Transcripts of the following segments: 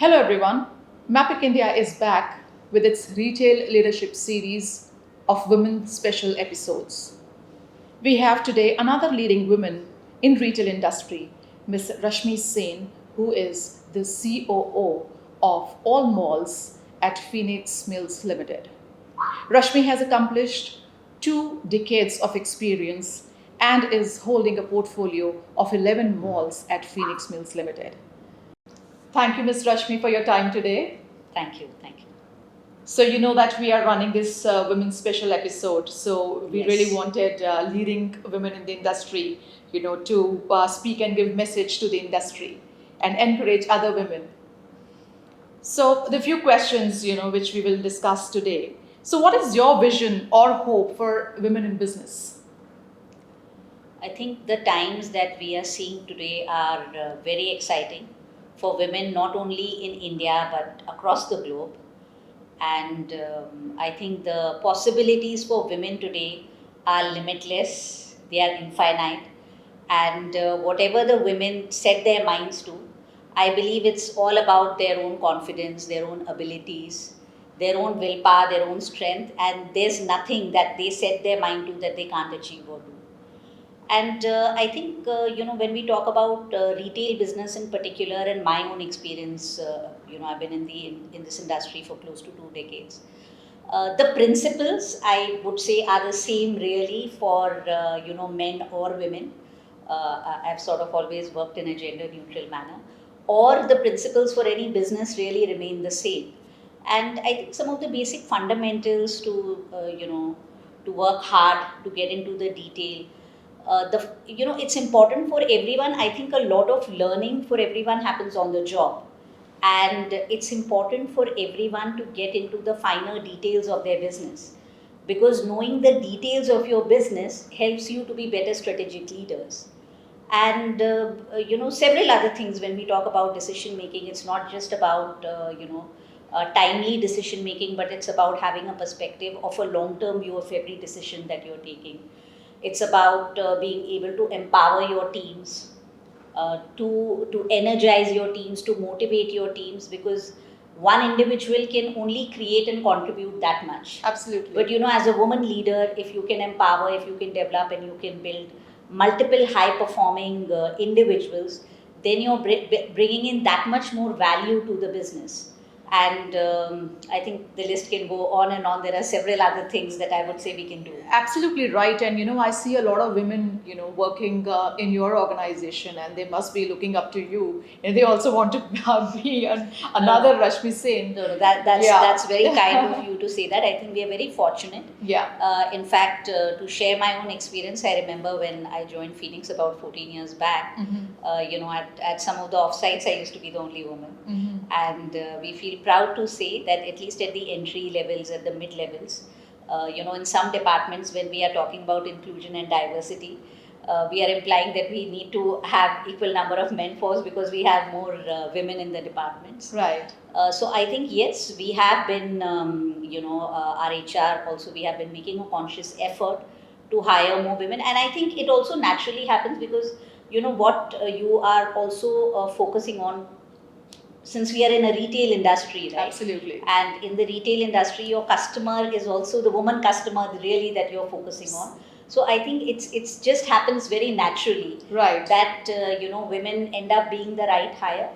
Hello everyone. MAPIC India is back with its retail leadership series of women special episodes. We have today another leading woman in retail industry, Miss Rashmi Sen, who is the C.O.O of all malls at Phoenix Mills Limited. Rashmi has accomplished 2 decades of experience and is holding a portfolio of 11 malls at Phoenix Mills Limited. Thank you, Ms. Rashmi, for your time today. Thank you. Thank you. So you know that we are running this women's special episode. So we Yes. really wanted leading women in the industry, to speak and give message to the industry and encourage other women. So the few questions, which we will discuss today. So what is your vision or hope for women in business? I think the times that we are seeing today are very exciting for women, not only in India but across the globe. And I think the possibilities for women today are limitless, they are infinite. And whatever the women set their minds to, I believe it's all about their own confidence, their own abilities, their own willpower, their own strength. And there's nothing that they set their mind to that they can't achieve or do. And I think, when we talk about retail business in particular and my own experience, I've been in this industry for close to 2 decades. The principles, I would say, are the same really for, men or women. I've sort of always worked in a gender neutral manner. Or the principles for any business really remain the same. And I think some of the basic fundamentals to work hard, to get into the detail, it's important for everyone. I think a lot of learning for everyone happens on the job, and it's important for everyone to get into the finer details of their business, because knowing the details of your business helps you to be better strategic leaders. And several other things. When we talk about decision making, it's not just about timely decision making, but it's about having a perspective of a long term view of every decision that you're taking. It's about being able to empower your teams, to energize your teams, to motivate your teams, because one individual can only create and contribute that much. Absolutely. But as a woman leader, if you can empower, if you can develop, and you can build multiple high performing individuals, then you're bringing in that much more value to the business. And I think the list can go on and on. There are several other things that I would say we can do. Absolutely right. And I see a lot of women, working in your organization, and they must be looking up to you. And they also want to be another Rashmi Sen. No, that's very kind of you to say that. I think we are very fortunate. Yeah. In fact, to share my own experience, I remember when I joined Phoenix about 14 years back. At some of the offsites, I used to be the only woman. And we feel proud to say that at least at the entry levels, at the mid levels, in some departments, when we are talking about inclusion and diversity, we are implying that we need to have equal number of men force, because we have more women in the departments. Right. So I think, yes, we have been, our HR also, we have been making a conscious effort to hire more women. And I think it also naturally happens because, what you are also focusing on, since we are in a retail industry, right? Absolutely. And in the retail industry, your customer is also the woman customer really that you're focusing on. So I think it's just happens very naturally, Right. that women end up being the right hire.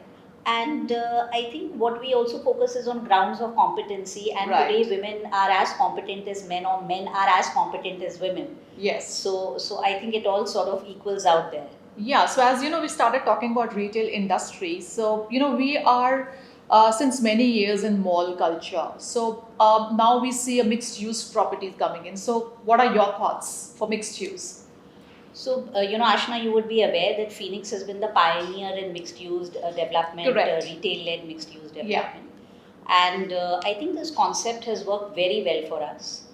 And I think what we also focus is on grounds of competency. And Right. today women are as competent as men, or men are as competent as women. Yes. So I think it all sort of equals out there. Yeah, so as we started talking about retail industry. So we are since many years in mall culture. So now we see a mixed use properties coming in. So what are your thoughts for mixed use? So, Ashna, you would be aware that Phoenix has been the pioneer in mixed use development, retail led mixed use development. Yeah. And I think this concept has worked very well for us.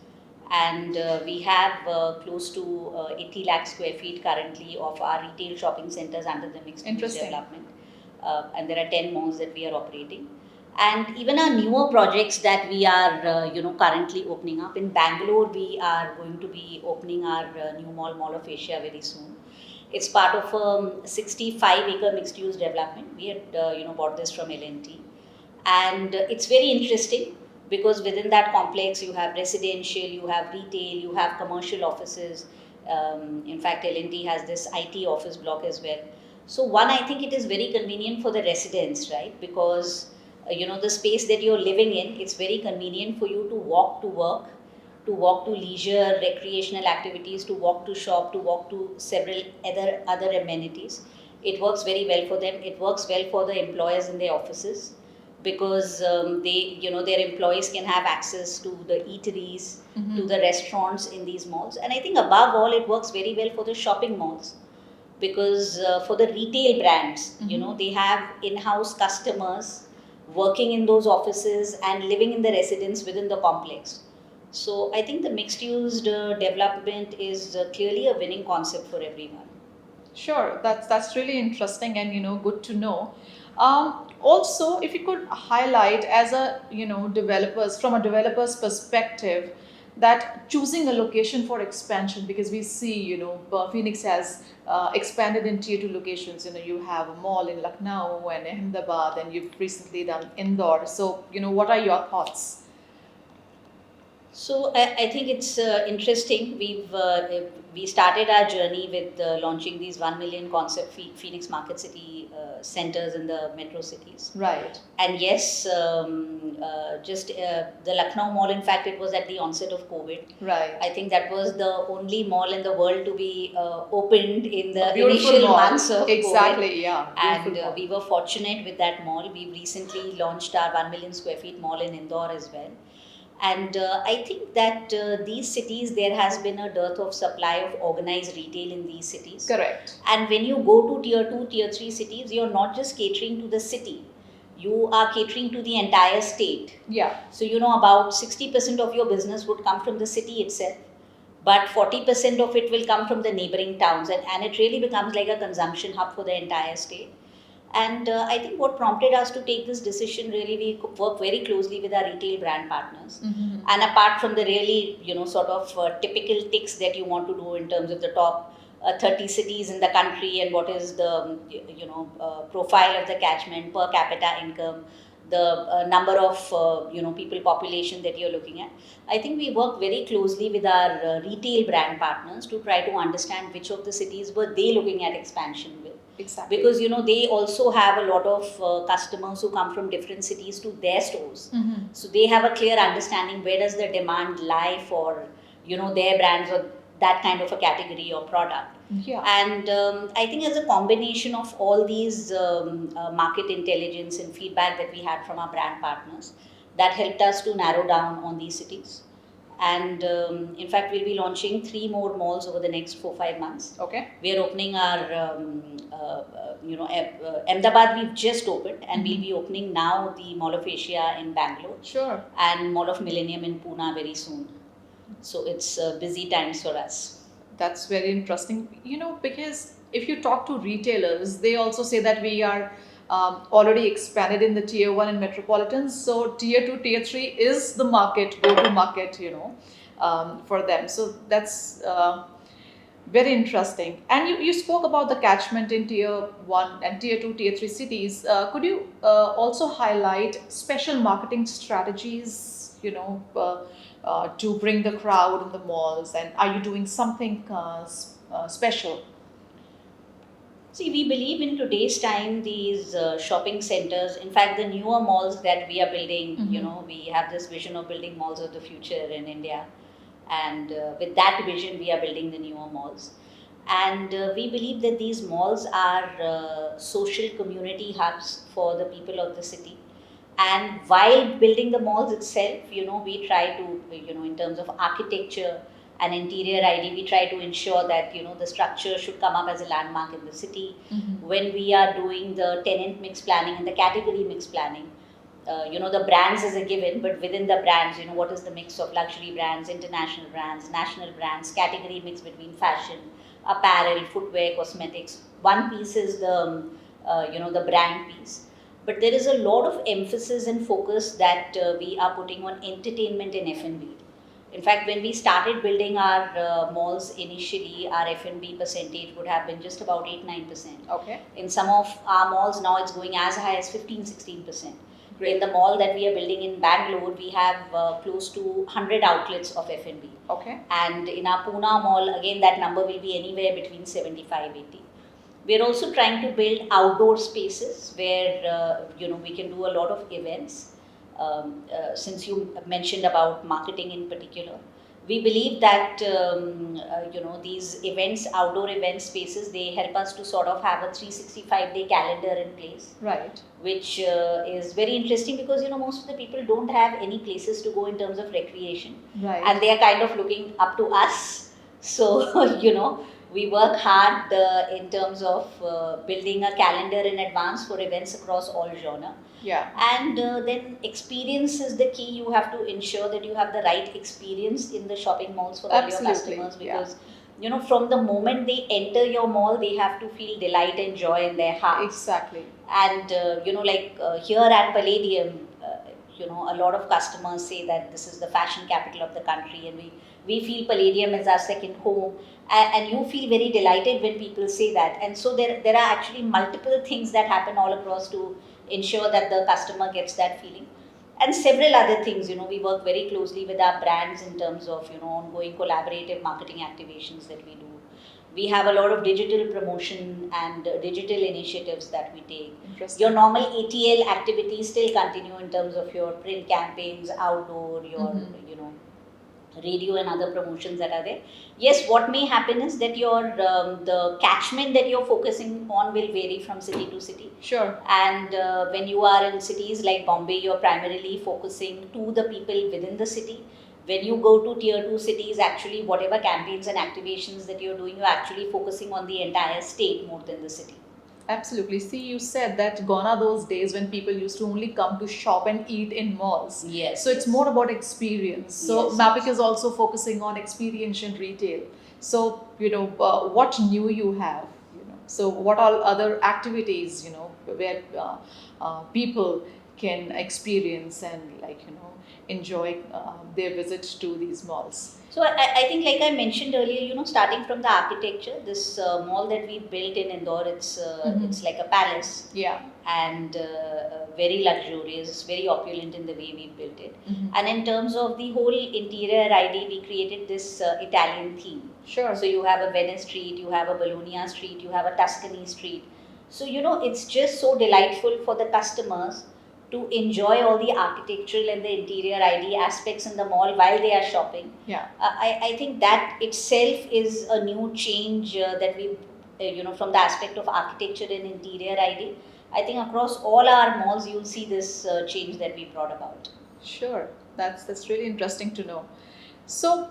And we have close to 80 lakh square feet currently of our retail shopping centers under the mixed use development. And there are 10 malls that we are operating. And even our newer projects that we are currently opening up in Bangalore, we are going to be opening our new Mall of Asia very soon. It's part of a 65-acre mixed use development. We had bought this from L&T. And it's very interesting because within that complex you have residential, you have retail, you have commercial offices. In fact, L&T has this IT office block as well. So one, I think it is very convenient for the residents, right? Because the space that you're living in, it's very convenient for you to walk to work, to walk to leisure recreational activities, to walk to shop, to walk to several other amenities. It works very well for them. It works well for the employers in their offices because they, their employees can have access to the eateries, to the restaurants in these malls. And I think above all, it works very well for the shopping malls because for the retail brands, they have in-house customers working in those offices and living in the residence within the complex. So I think the mixed-use development is clearly a winning concept for everyone. Sure, that's really interesting and good to know. Also, if you could highlight as a developers from a developer's perspective that choosing a location for expansion, because we see Phoenix has expanded in tier two locations. You have a mall in Lucknow and Ahmedabad, and you've recently done Indore. So what are your thoughts? So I think it's interesting. We started our journey with launching these 1 million concept Phoenix Market City centers in the metro cities. Right. And yes, just the Lucknow mall. In fact, it was at the onset of COVID. Right. I think that was the only mall in the world to be opened in the A beautiful initial mall. months of Exactly, COVID. yeah. And Beautiful mall. we were fortunate with that mall. We recently launched our 1 million square feet mall in Indore as well. And I think that these cities, there has been a dearth of supply of organized retail in these cities. Correct. And when you go to tier 2, tier 3 cities, you're not just catering to the city, you are catering to the entire state. Yeah. So, about 60% of your business would come from the city itself, but 40% of it will come from the neighboring towns. And it really becomes like a consumption hub for the entire state. And I think what prompted us to take this decision, really, we work very closely with our retail brand partners. And apart from the really, sort of typical ticks that you want to do in terms of the top 30 cities in the country and what is the, profile of the catchment, per capita income, the number of, people population that you're looking at. I think we work very closely with our retail brand partners to try to understand which of the cities were they looking at expansion with. Exactly. Because they also have a lot of customers who come from different cities to their stores. So they have a clear understanding where does the demand lie for their brands or that kind of a category or product. Yeah. And I think as a combination of all these market intelligence and feedback that we had from our brand partners, that helped us to narrow down on these cities. And in fact, we'll be launching 3 more malls over the next 4-5 months. Okay. We are opening our, Ahmedabad we've just opened, and we'll be opening now the Mall of Asia in Bangalore. Sure. And Mall of Millennium in Pune very soon. So it's busy times for us. That's very interesting. Because if you talk to retailers, they also say that we are already expanded in the tier 1 and metropolitans. So tier 2, tier 3 is the market, go-to market, for them. So that's very interesting. And you spoke about the catchment in tier 1 and tier 2, tier 3 cities. Could you also highlight special marketing strategies, to bring the crowd in the malls? And are you doing something special? See, we believe in today's time, these shopping centers, in fact, the newer malls that we are building, we have this vision of building malls of the future in India. And with that vision, we are building the newer malls. And we believe that these malls are social community hubs for the people of the city. And while building the malls itself, we try to, in terms of architecture and interior ID, we try to ensure that, the structure should come up as a landmark in the city. When we are doing the tenant mix planning and the category mix planning, the brands is a given, but within the brands, what is the mix of luxury brands, international brands, national brands, category mix between fashion, apparel, footwear, cosmetics. One piece is the, the brand piece. But there is a lot of emphasis and focus that we are putting on entertainment and F&B. In fact, when we started building our malls initially, our F&B percentage would have been just about 8-9%. Okay. In some of our malls now, it's going as high as 15-16%. Great. In the mall that we are building in Bangalore, we have close to 100 outlets of F&B. Okay. And in our Pune mall, again, that number will be anywhere between 75, 80. We're also trying to build outdoor spaces where we can do a lot of events. Since you mentioned about marketing in particular, we believe that these events, outdoor event spaces, they help us to sort of have a 365-day calendar in place. Right. Which is very interesting because most of the people don't have any places to go in terms of recreation. Right. And they are kind of looking up to us. So we work hard in terms of building a calendar in advance for events across all genre. Yeah. And then experience is the key. You have to ensure that you have the right experience in the shopping malls for all your Absolutely. customers, because from the moment they enter your mall, they have to feel delight and joy in their hearts. Exactly. And here at Palladium, a lot of customers say that this is the fashion capital of the country, and we feel Palladium is our second home, and you feel very delighted when people say that. And so there are actually multiple things that happen all across to ensure that the customer gets that feeling. And several other things, we work very closely with our brands in terms of ongoing collaborative marketing activations that we do. We have a lot of digital promotion and digital initiatives that we take. Your normal ATL activities still continue in terms of your print campaigns, outdoor, your radio and other promotions that are there. Yes, what may happen is that your the catchment that you're focusing on will vary from city to city. Sure. And when you are in cities like Bombay, you're primarily focusing to the people within the city. When you go to tier 2 cities, actually whatever campaigns and activations that you're doing, you're actually focusing on the entire state more than the city. Absolutely. See, you said that gone are those days when people used to only come to shop and eat in malls. Yes. So it's more about experience. So Yes. MAPIC is also focusing on experiential retail. So, what new you have, so what all other activities, where people can experience and enjoy their visit to these malls. So I think, like I mentioned earlier, starting from the architecture, this mall that we built in Indore, it's like a palace. Yeah. And very luxurious, very opulent in the way we built it. And in terms of the whole interior ID, we created this Italian theme. Sure. So you have a Venice street, you have a Bologna street, you have a Tuscany street. So it's just so delightful for the customers to enjoy all the architectural and the interior ID aspects in the mall while they are shopping. Yeah. I think that itself is a new change that we, from the aspect of architecture and interior ID. I think across all our malls, you'll see this change that we brought about. Sure, that's really interesting to know. So,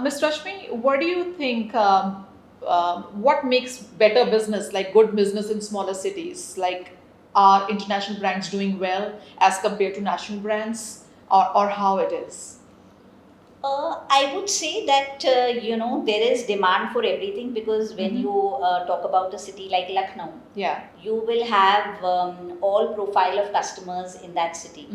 Ms. Rashmi, what do you think? What makes better business, like good business in smaller cities? Like, are international brands doing well as compared to national brands, or how it is? I would say that there is demand for everything, because when you talk about a city like Lucknow, you will have all profile of customers in that city.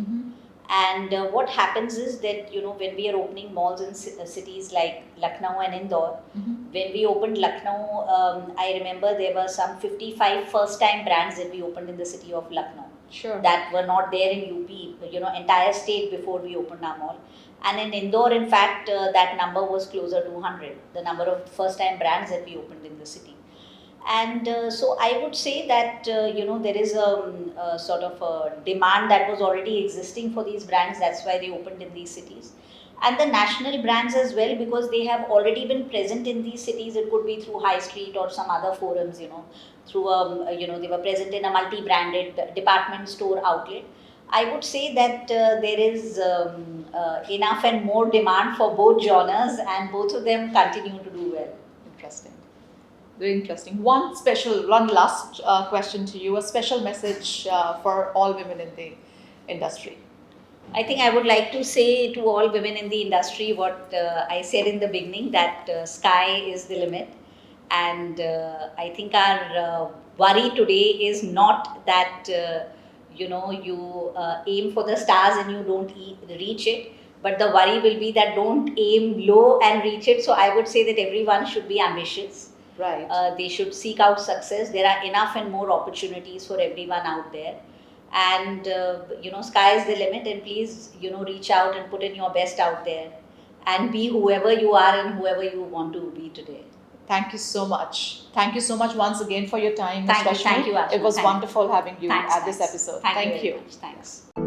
And what happens is that when we are opening malls in cities like Lucknow and Indore, when we opened Lucknow, I remember there were some 55 first-time brands that we opened in the city of Lucknow. Sure. That were not there in UP, entire state before we opened our mall. And in Indore, in fact, that number was closer to 100, the number of first-time brands that we opened in the city. And so I would say that, there is a sort of a demand that was already existing for these brands. That's why they opened in these cities. And the national brands as well, because they have already been present in these cities. It could be through high street or some other forums, through, they were present in a multi-branded department store outlet. I would say that there is enough and more demand for both genres, and both of them continue to do well. Interesting. Very interesting. One last question to you, a special message for all women in the industry. I think I would like to say to all women in the industry what I said in the beginning, that sky is the limit. And I think our worry today is not that you aim for the stars and you don't reach it, but the worry will be that don't aim low and reach it. So I would say that everyone should be ambitious. Right. They should seek out success. There are enough and more opportunities for everyone out there. and sky is the limit. And please, reach out and put in your best out there, and be whoever you are and whoever you want to be today. Thank you so much. Thank you so much once again for your time, Ms. Thank you, Rashmi. Ashna. It was Thank you. wonderful having you Thanks, at this thanks. episode. Thank you Thank very you. much. Thanks.